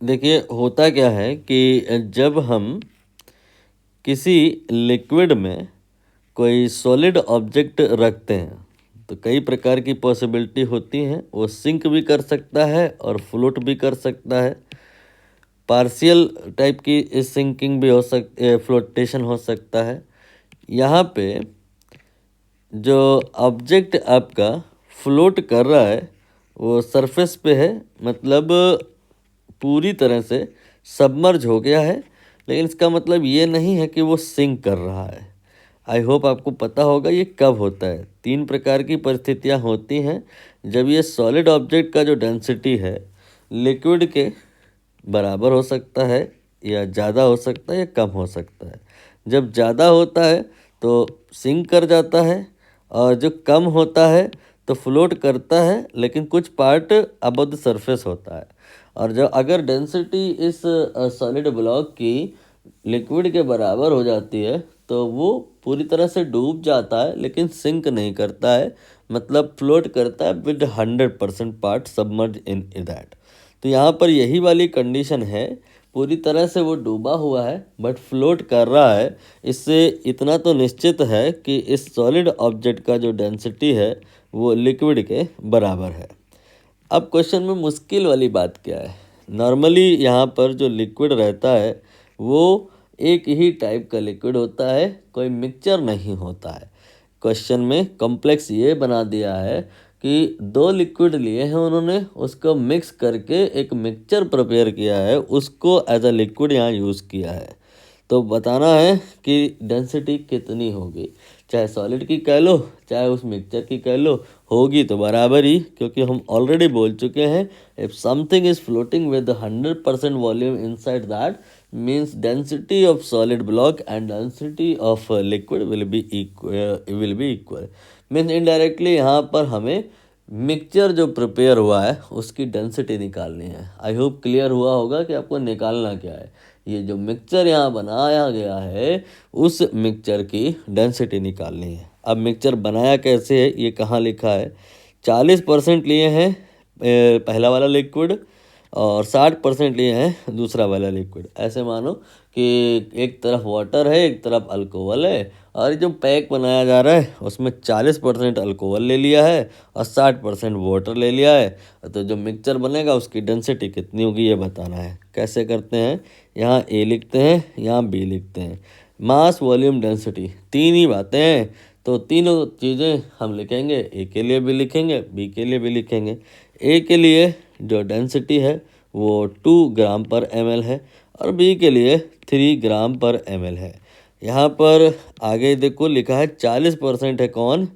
देखिए होता क्या है कि जब हम किसी लिक्विड में कोई सॉलिड ऑब्जेक्ट रखते हैं तो कई प्रकार की पॉसिबिलिटी होती हैं। वो सिंक भी कर सकता है और फ्लोट भी कर सकता है। पार्शियल टाइप की सिंकिंग भी हो सकती, फ्लोटेशन हो सकता है। यहाँ पे जो ऑब्जेक्ट आपका फ्लोट कर रहा है वो सरफेस पे है, मतलब पूरी तरह से सबमर्ज हो गया है, लेकिन इसका मतलब ये नहीं है कि वो सिंक कर रहा है। आई होप आपको पता होगा ये कब होता है। 3 प्रकार की परिस्थितियाँ होती हैं जब ये सॉलिड ऑब्जेक्ट का जो डेंसिटी है लिक्विड के बराबर हो सकता है, या ज़्यादा हो सकता है, या कम हो सकता है। जब ज़्यादा होता है तो सिंक कर जाता है, और जो कम होता है तो फ्लोट करता है, लेकिन कुछ पार्ट अबव द सरफेस होता है। और जब अगर डेंसिटी इस सॉलिड ब्लॉक की लिक्विड के बराबर हो जाती है तो वो पूरी तरह से डूब जाता है, लेकिन सिंक नहीं करता है, मतलब फ्लोट करता है with 100% part submerge in that. तो यहाँ पर यही वाली कंडीशन है, पूरी तरह से वो डूबा हुआ है बट फ्लोट कर रहा है। इससे इतना तो निश्चित है कि इस सॉलिड ऑब्जेक्ट का जो डेंसिटी है वो लिक्विड के बराबर है। अब क्वेश्चन में मुश्किल वाली बात क्या है। नॉर्मली यहाँ पर जो लिक्विड रहता है वो एक ही टाइप का लिक्विड होता है, कोई मिक्सचर नहीं होता है। क्वेश्चन में कॉम्प्लेक्स ये बना दिया है कि 2 लिक्विड लिए हैं उन्होंने, उसको मिक्स करके एक मिक्सचर प्रिपेयर किया है, उसको एज अ लिक्विड यहाँ यूज़ किया है। तो बताना है कि डेंसिटी कितनी होगी, चाहे सॉलिड की कह लो चाहे उस मिक्सचर की कह लो, होगी तो बराबर ही, क्योंकि हम ऑलरेडी बोल चुके हैं if something is floating with 100% volume inside that means density of solid block and density of liquid will be equal. Means indirectly यहाँ पर हमें मिक्सचर जो प्रिपेयर हुआ है उसकी डेंसिटी निकालनी है। आई होप क्लियर हुआ होगा कि आपको निकालना क्या है। ये जो मिक्सचर यहाँ बनाया गया है उस मिक्सचर की डेंसिटी निकालनी है। अब मिक्सचर बनाया कैसे है ये कहाँ लिखा है। 40% लिए हैं पहला वाला लिक्विड और 60% लिए हैं दूसरा वाला लिक्विड। ऐसे मानो कि एक तरफ वाटर है एक तरफ अल्कोहल है, और जो पैक बनाया जा रहा है उसमें 40% अल्कोहल ले लिया है और 60% वाटर ले लिया है। तो जो मिक्सचर बनेगा उसकी डेंसिटी कितनी होगी ये बताना है। कैसे करते हैं, यहाँ ए लिखते हैं यहाँ बी लिखते हैं। मास वॉल्यूम डेंसिटी 3 ही बातें हैं, तो तीनों चीज़ें हम लिखेंगे, ए के लिए भी लिखेंगे बी के लिए भी लिखेंगे। ए के लिए जो डेंसिटी है वो 2 ग्राम पर ml है और बी के लिए 3 ग्राम पर ml है। यहाँ पर आगे देखो लिखा है 40% है कौन,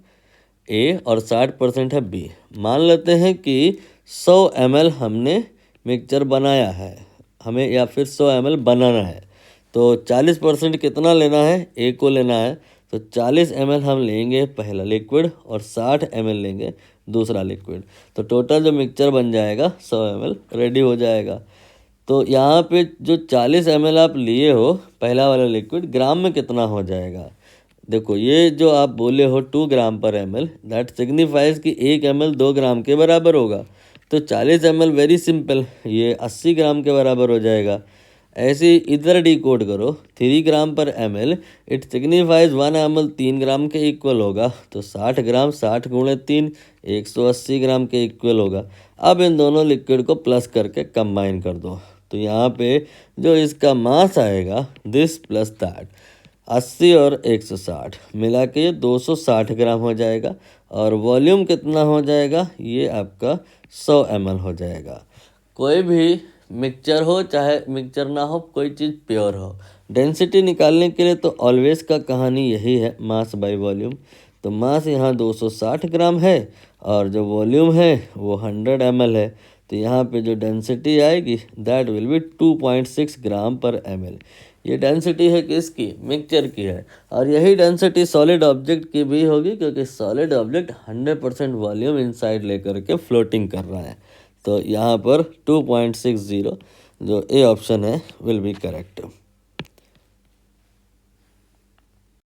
ए, और 60% है बी। मान लेते हैं कि 100 ml हमने मिक्सचर बनाया है, हमें या फिर 100 ml बनाना है, तो 40% कितना लेना है, ए को लेना है। तो 40 ml हम लेंगे पहला लिक्विड और 60 ml लेंगे दूसरा लिक्विड, तो टोटल जो मिक्सचर बन जाएगा 100 ml रेडी हो जाएगा। तो यहाँ पे जो 40 ml आप लिए हो पहला वाला लिक्विड, ग्राम में कितना हो जाएगा। देखो ये जो आप बोले हो 2 ग्राम पर ml, दैट सिग्निफाइज कि 1 ml 2 ग्राम के बराबर होगा। तो 40 ml वेरी सिंपल, ये 80 ग्राम के बराबर हो जाएगा। ऐसे इधर डिकोड करो 3 ग्राम पर ml, इट सिग्निफाइज 1 ml 3 ग्राम के इक्वल होगा, तो 60 ग्राम 60 गुणे 3 180 ग्राम के इक्वल होगा। अब इन दोनों लिक्विड को प्लस करके कंबाइन कर दो, तो यहाँ पे जो इसका मास आएगा दिस प्लस दैट 80 और 160 मिला के 260 ग्राम हो जाएगा, और वॉल्यूम कितना हो जाएगा, ये आपका 100 ml हो जाएगा। कोई भी मिक्सचर हो चाहे मिक्सचर ना हो, कोई चीज़ प्योर हो, डेंसिटी निकालने के लिए तो ऑलवेज का कहानी यही है, मास बाय वॉल्यूम। तो मास यहाँ 260 ग्राम है और जो वॉल्यूम है वो 100 ml है, तो यहाँ पे जो डेंसिटी आएगी दैट विल बी 2.6 ग्राम पर ml। ये डेंसिटी है किसकी, मिक्सचर की है, और यही डेंसिटी सॉलिड ऑब्जेक्ट की भी होगी, क्योंकि सॉलिड ऑब्जेक्ट 100% वॉल्यूम इनसाइड लेकर के फ्लोटिंग कर रहा है। तो यहाँ पर 2.60 जो ए ऑप्शन है विल बी करेक्ट।